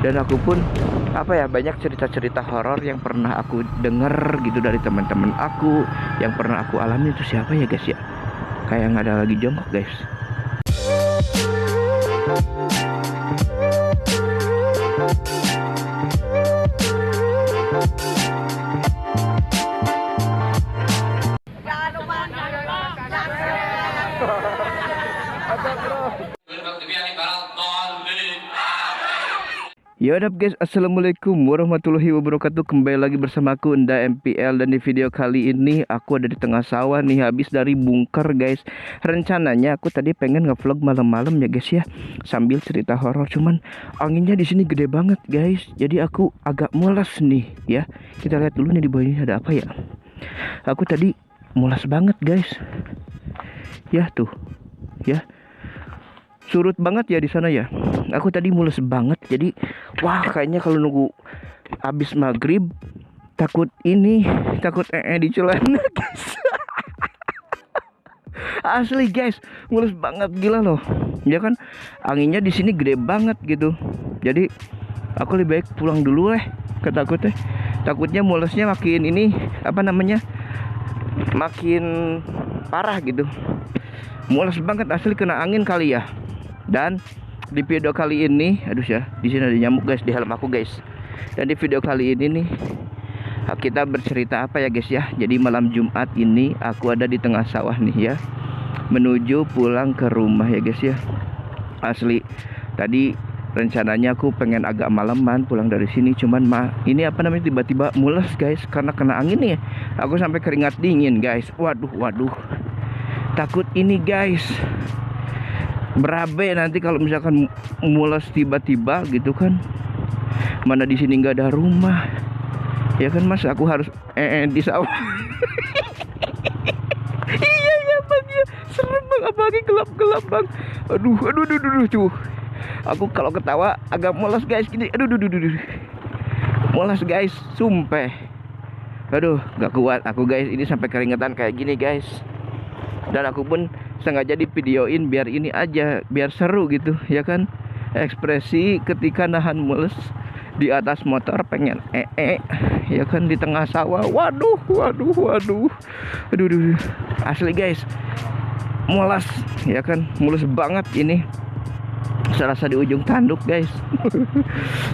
Dan aku pun apa ya, banyak cerita-cerita horor yang pernah aku denger gitu dari teman-teman aku, yang pernah aku alami. Itu siapa ya guys ya, kayak nggak ada lagi jongkok guys. Ya udah guys, assalamualaikum warahmatullahi wabarakatuh. Kembali lagi bersama aku Enda MPL. Dan di video kali ini aku ada di tengah sawah nih, habis dari bunker guys. Rencananya aku tadi pengen ngevlog malam-malam ya guys ya, sambil cerita horor, cuman anginnya di sini gede banget guys. Jadi aku agak mules nih ya. Kita lihat dulu nih di bawah ini ada apa ya. Aku tadi mules banget guys. Ya tuh, ya surut banget ya di sana ya. Aku tadi mules banget. Jadi wah, kayaknya kalau nunggu habis maghrib takut di celana guys. Asli guys, mules banget gila loh. Ya kan, anginnya di sini gede banget gitu. Jadi aku lebih baik pulang dulu takutnya mulesnya makin ini apa namanya, makin parah gitu. Mules banget asli, kena angin kali ya. Dan di video kali ini, aduh ya, di sini ada nyamuk guys di helm aku guys. Dan di video kali ini nih, kita bercerita apa ya guys ya. Jadi malam Jumat ini aku ada di tengah sawah nih ya, menuju pulang ke rumah ya guys ya. Asli tadi rencananya aku pengen agak malaman pulang dari sini, cuman ini apa namanya, tiba-tiba mules guys karena kena angin nih. Aku sampai keringat dingin guys. Waduh, takut ini guys, berabe nanti kalau misalkan mules tiba-tiba gitu kan. Mana di sini nggak ada rumah ya kan mas, aku harus di sawah. Iya bang ya, serem bang, apalagi gelap-gelap bang. Aduh tuh, aku kalau ketawa agak mules guys gini. Aduh mules guys, sumpah. Aduh nggak kuat aku guys, ini sampai keringetan kayak gini guys. Dan aku pun sengaja di videoin biar ini aja, biar seru gitu ya kan, ekspresi ketika nahan mules di atas motor pengen ya kan, di tengah sawah. Waduh aduh asli guys, mules ya kan, mulus banget ini, serasa di ujung tanduk guys.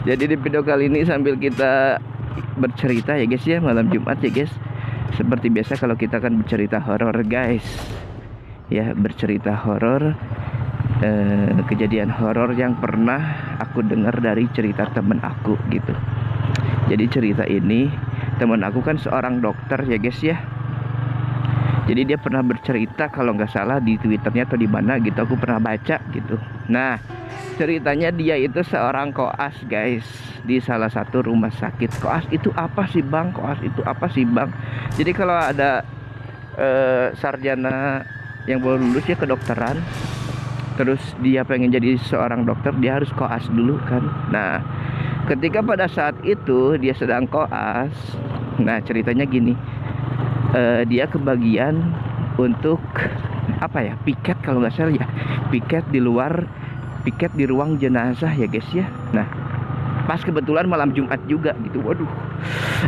Jadi di video kali ini sambil kita bercerita ya guys ya, malam Jumat ya guys, seperti biasa kalau kita kan bercerita horor guys ya, bercerita horor, kejadian horor yang pernah aku dengar dari cerita temen aku gitu. Jadi cerita ini, temen aku kan seorang dokter ya guys ya. Jadi dia pernah bercerita, kalau nggak salah di Twitternya atau di mana gitu, aku pernah baca gitu. Nah ceritanya dia itu seorang koas guys di salah satu rumah sakit. Koas itu apa sih bang? Jadi kalau ada sarjana yang baru lulus ya kedokteran, terus dia pengen jadi seorang dokter, dia harus koas dulu kan. Nah ketika pada saat itu dia sedang koas, nah ceritanya gini, dia kebagian untuk apa ya, piket kalau nggak salah ya, piket di luar, piket di ruang jenazah ya guys ya. Nah pas kebetulan malam Jumat juga gitu. Waduh,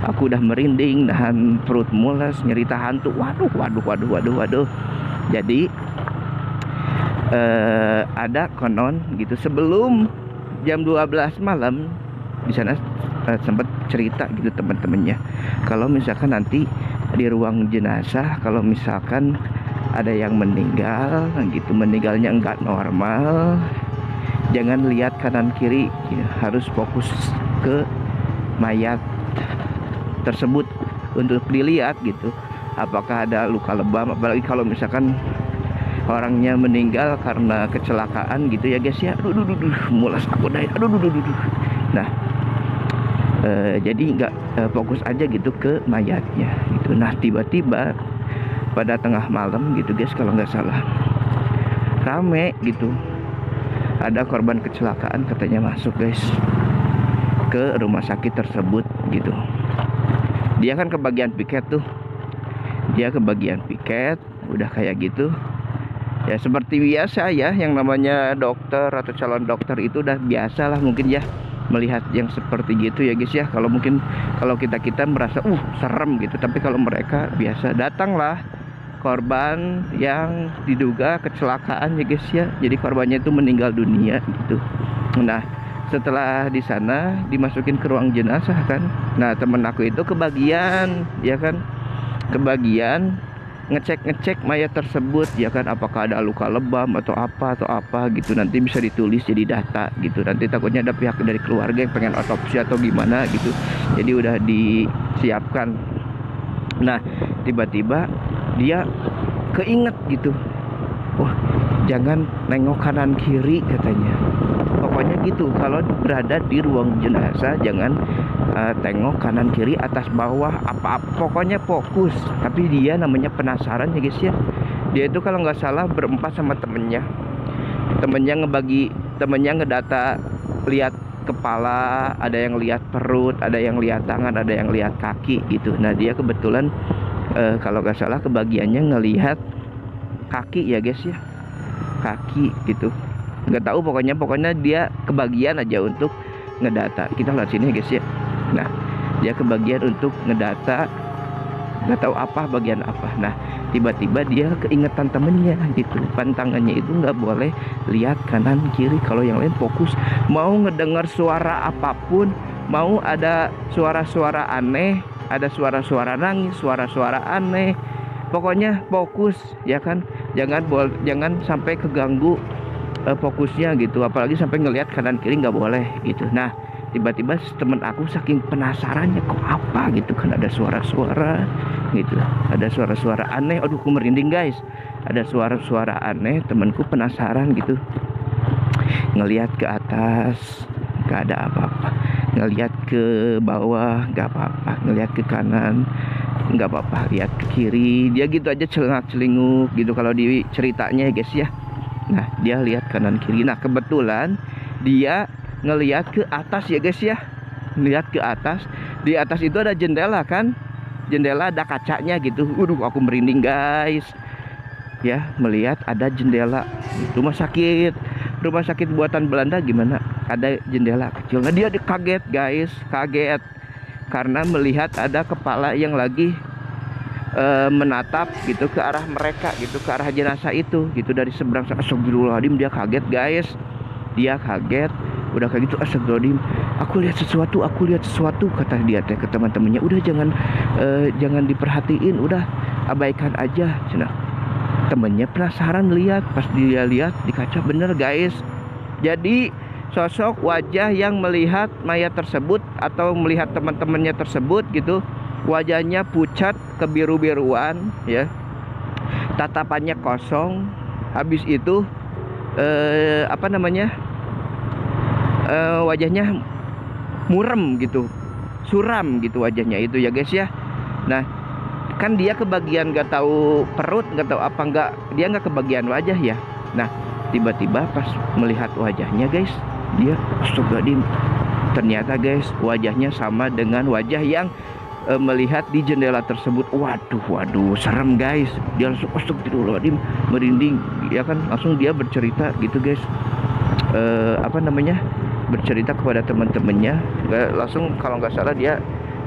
aku udah merinding, nahan perut mules, nyerita hantu. Waduh. Jadi ada konon gitu, sebelum jam 12 malam di sana sempat cerita gitu teman-temannya, kalau misalkan nanti di ruang jenazah, kalau misalkan ada yang meninggal gitu, meninggalnya enggak normal, jangan lihat kanan kiri ya, harus fokus ke mayat tersebut untuk dilihat gitu, apakah ada luka lebam, apalagi kalau misalkan orangnya meninggal karena kecelakaan gitu ya guys ya. Aduh mulas aku dah. Nah jadi nggak fokus aja gitu ke mayatnya gitu. Nah tiba-tiba pada tengah malam gitu guys, kalau nggak salah rame gitu, ada korban kecelakaan katanya masuk guys ke rumah sakit tersebut gitu. Dia kan kebagian piket tuh, udah kayak gitu ya, seperti biasa ya, yang namanya dokter atau calon dokter itu udah biasa lah mungkin ya, melihat yang seperti gitu ya guys ya. Kalau mungkin kalau kita merasa serem gitu, tapi kalau mereka biasa. Datanglah korban yang diduga kecelakaan ya guys ya. Jadi korbannya itu meninggal dunia gitu. Nah, setelah di sana dimasukin ke ruang jenazah kan. Nah, temen aku itu kebagian ya kan, kebagian ngecek mayat tersebut ya kan, apakah ada luka lebam atau apa gitu. Nanti bisa ditulis jadi data gitu. Nanti takutnya ada pihak dari keluarga yang pengen otopsi atau gimana gitu. Jadi udah disiapkan. Nah, tiba-tiba dia keinget gitu, wah jangan nengok kanan kiri katanya. Pokoknya gitu, kalau berada di ruang jenazah jangan tengok kanan kiri atas bawah apa-apa, pokoknya fokus. Tapi dia namanya penasaran ya guys ya. Dia itu kalau nggak salah berempat sama temennya ngedata, lihat kepala, ada yang lihat perut, ada yang lihat tangan, ada yang lihat kaki gitu. Nah, dia kebetulan kalau nggak salah kebagiannya ngelihat kaki ya guys ya, kaki gitu. Nggak tahu, pokoknya dia kebagian aja untuk ngedata. Kita lihat sini guys ya. Nah, dia kebagian untuk ngedata, nggak tahu apa bagian apa. Nah, tiba-tiba dia keingetan temennya gitu, pantangannya itu nggak boleh lihat kanan kiri. Kalau yang lain fokus, mau ngedengar suara apapun, mau ada suara-suara aneh, ada suara-suara nangis, suara-suara aneh, pokoknya fokus ya kan. Jangan sampai keganggu fokusnya gitu, apalagi sampai ngelihat kanan kiri nggak boleh gitu. Nah, tiba-tiba temen aku saking penasarannya, kok apa gitu kan, ada suara-suara gitu, ada suara-suara aneh. Aduh, aku merinding guys. Ada suara-suara aneh, temanku penasaran gitu, ngelihat ke atas nggak ada apa-apa, ngelihat ke bawah nggak apa-apa, ngelihat ke kanan nggak apa-apa, lihat ke kiri. Dia gitu aja celingak-celinguk gitu kalau di ceritanya ya guys ya. Nah, dia lihat kanan kiri. Nah, kebetulan dia ngelihat ke atas ya guys ya, ngelihat ke atas. Di atas itu ada jendela kan, jendela ada kacanya gitu. Aku merinding guys ya, melihat ada jendela. Rumah sakit buatan Belanda gimana, ada jendela kecil. Nah, dia kaget guys, kaget karena melihat ada kepala yang lagi menatap gitu ke arah mereka gitu, ke arah jenazah itu gitu, dari seberang. Astagfirullahaladzim, dia kaget guys, dia kaget. Udah kayak gitu, astagfirullahaladzim, aku lihat sesuatu kata dia teh ke teman-temannya. Udah jangan diperhatiin, udah abaikan aja. Nah, temennya penasaran lihat, pas dia lihat di kaca, bener guys. Jadi sosok wajah yang melihat mayat tersebut atau melihat teman-temannya tersebut gitu, wajahnya pucat kebiru-biruan ya, tatapannya kosong. Habis itu wajahnya murem gitu, suram gitu wajahnya itu ya guys ya. Nah, kan dia kebagian nggak tahu perut, nggak tahu apa, dia nggak kebagian wajah ya. Nah, tiba-tiba pas melihat wajahnya guys, dia astagfirullahaladzim, ternyata guys wajahnya sama dengan wajah yang melihat di jendela tersebut. Waduh, serem guys. Dia langsung astagfirullahaladzim, merinding ya kan. Langsung dia bercerita gitu guys, bercerita kepada teman-temannya. Langsung kalau nggak salah dia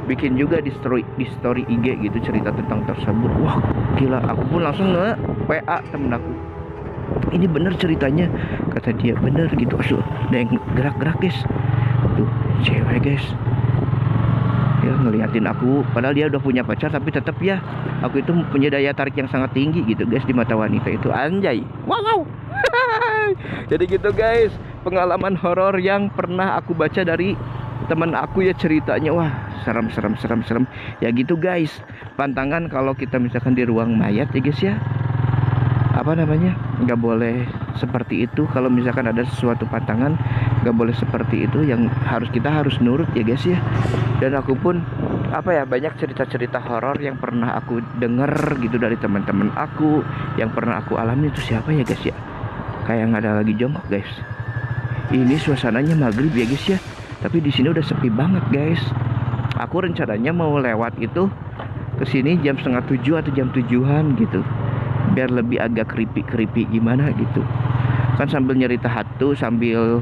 bikin juga di story IG gitu, cerita tentang tersebut. Wah gila, aku pun langsung WA temen aku, ini bener ceritanya, kata dia. Bener gitu, ada yang gerak-gerak guys. Tuh cewek guys ya, ngeliatin aku, padahal dia udah punya pacar, tapi tetap ya aku itu punya daya tarik yang sangat tinggi gitu guys di mata wanita itu. Anjay, wow. Jadi gitu guys, pengalaman horor yang pernah aku baca dari teman aku ya, ceritanya wah serem ya gitu guys. Pantangan kalau kita misalkan di ruang mayat ya guys ya, nggak boleh seperti itu. Kalau misalkan ada sesuatu pantangan nggak boleh seperti itu, yang kita harus nurut ya guys ya. Dan aku pun banyak cerita-cerita horor yang pernah aku denger gitu dari teman-teman aku, yang pernah aku alami. Itu siapa ya guys ya, kayak nggak ada lagi jongkok guys. Ini suasananya maghrib ya guys ya, tapi di sini udah sepi banget guys. Aku rencananya mau lewat itu kesini jam 6:30 atau jam 7-an gitu, biar lebih agak creepy gimana gitu kan, sambil nyerita hantu, sambil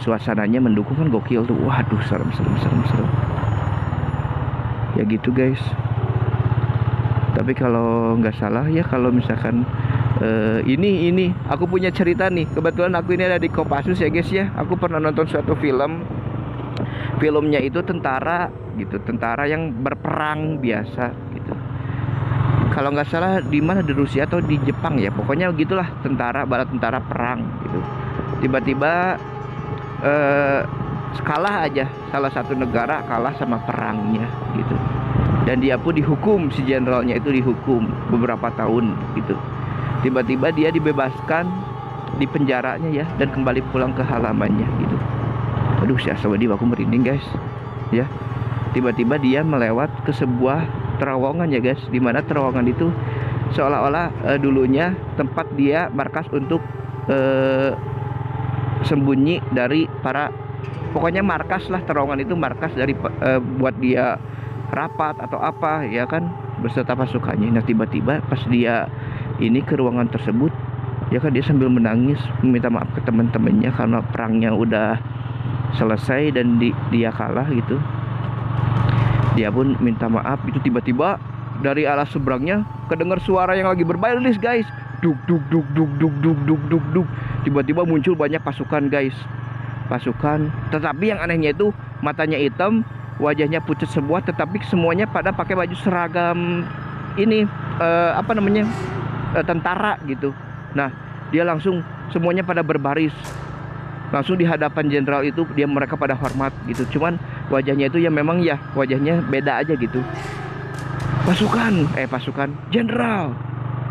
suasananya mendukung kan gokil tuh. Waduh, serem. Ya gitu guys. Tapi kalau nggak salah ya, kalau misalkan ini aku punya cerita nih. Kebetulan aku ini ada di Kopassus ya guys ya. Aku pernah nonton suatu filmnya itu tentara gitu, tentara yang berperang biasa gitu. Kalau nggak salah di mana, di Rusia atau di Jepang ya, pokoknya gitulah, tentara bala tentara perang gitu. Tiba-tiba kalah aja, salah satu negara kalah sama perangnya gitu, dan dia pun dihukum, si jenderalnya itu dihukum beberapa tahun gitu. Tiba-tiba dia dibebaskan di penjaranya ya, dan kembali pulang ke halamannya gitu. Aduh, si Aswadi, aku merinding guys ya. Tiba-tiba dia melewat ke sebuah terowongan ya guys, dimana terowongan itu seolah-olah dulunya tempat dia markas untuk sembunyi dari para, pokoknya markas lah, terowongan itu markas dari buat dia rapat atau apa ya kan, beserta pasukannya. Nah tiba-tiba pas dia ini ke ruangan tersebut ya kan, dia sambil menangis meminta maaf ke teman-temannya karena perangnya udah selesai dan dia kalah gitu. Dia pun minta maaf itu. Tiba-tiba dari arah seberangnya kedengar suara yang lagi berbaris guys, duk duk duk duk duk duk duk duk duk. Tiba-tiba muncul banyak pasukan guys, tetapi yang anehnya itu matanya hitam, wajahnya pucat semua, tetapi semuanya pada pakai baju seragam ini tentara gitu. Nah dia langsung semuanya pada berbaris, langsung di hadapan jenderal itu, mereka pada hormat gitu. Cuman wajahnya itu ya memang ya wajahnya beda aja gitu. Pasukan jenderal,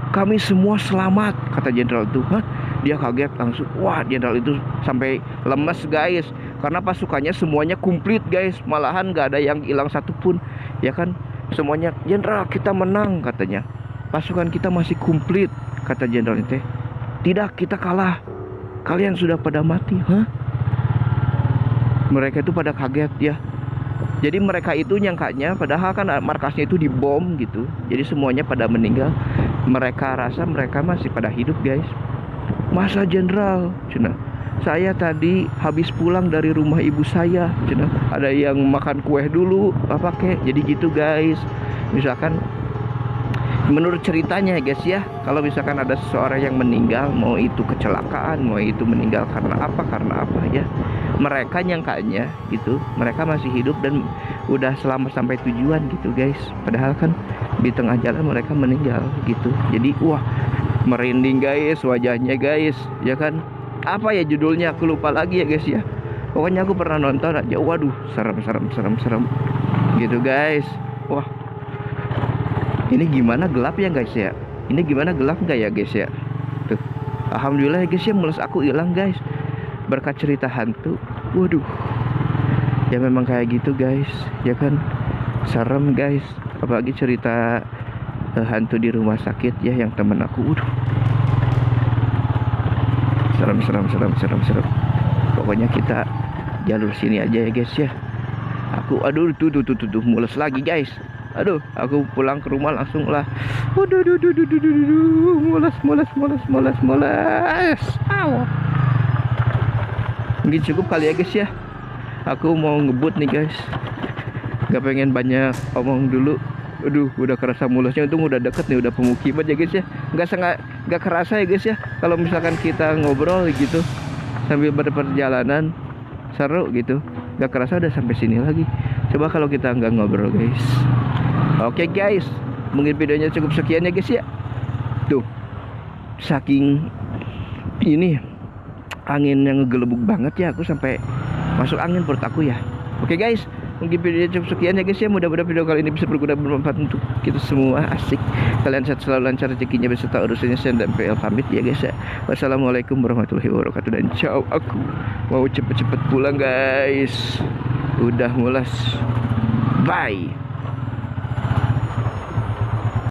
kami semua selamat, kata jenderal itu. Hah? Dia kaget langsung. Wah, jenderal itu sampai lemes guys, karena pasukannya semuanya komplit guys, malahan gak ada yang hilang satupun ya kan. Semuanya, jenderal kita menang katanya, pasukan kita masih komplit, kata jenderal itu. Tidak, kita kalah, kalian sudah pada mati. Hah? Mereka itu pada kaget ya. Jadi mereka itu nyangkanya, padahal kan markasnya itu dibom gitu, jadi semuanya pada meninggal. Mereka rasa mereka masih pada hidup guys. Masa jenderal, cina, saya tadi habis pulang dari rumah ibu saya, cina, ada yang makan kue dulu apa kek. Jadi gitu guys. Misalkan menurut ceritanya guys ya, kalau misalkan ada seseorang yang meninggal, mau itu kecelakaan, mau itu meninggal karena apa ya, mereka nyangkanya gitu mereka masih hidup dan udah selamat sampai tujuan gitu guys. Padahal kan di tengah jalan mereka meninggal gitu. Jadi wah, merinding guys wajahnya guys ya kan. Apa ya judulnya, aku lupa lagi ya guys ya. Pokoknya aku pernah nonton aja, waduh serem gitu guys. Wah, ini gimana gelap ya guys ya, ini gimana gelap nggak ya guys ya. Tuh, alhamdulillah ya guys ya, mules aku hilang guys berkat cerita hantu. Waduh, ya memang kayak gitu guys ya kan, serem guys. Apalagi cerita hantu di rumah sakit ya, yang temen aku. Waduh, serem. Pokoknya kita jalur sini aja ya guys ya. Aku aduh tuh mules lagi guys. Aduh, aku pulang ke rumah langsung lah. Waduh, mules. Aw. Mungkin cukup kali ya guys ya. Aku mau ngebut nih guys, gak pengen banyak omong dulu. Aduh, udah kerasa mulusnya. Untung udah deket nih, udah pemukiman ya guys ya. Gak kerasa ya guys ya, kalau misalkan kita ngobrol gitu sambil berperjalanan, seru gitu. Gak kerasa udah sampai sini lagi. Coba kalau kita nggak ngobrol guys. Oke guys, mungkin videonya cukup sekian ya guys ya. Tuh, saking ini angin yang ngegelebuk banget ya, aku sampai masuk angin perut aku ya. Oke guys, mungkin videonya cukup sekian ya guys ya. Mudah-mudahan video kali ini bisa berguna bermanfaat untuk kita semua. Asik, kalian sehat selalu, lancar rezekinya beserta urusannya. Saya dan PL pamit ya guys ya. Wassalamualaikum warahmatullahi wabarakatuh, dan ciao. Aku mau cepet-cepet pulang guys, udah mulas. Bye.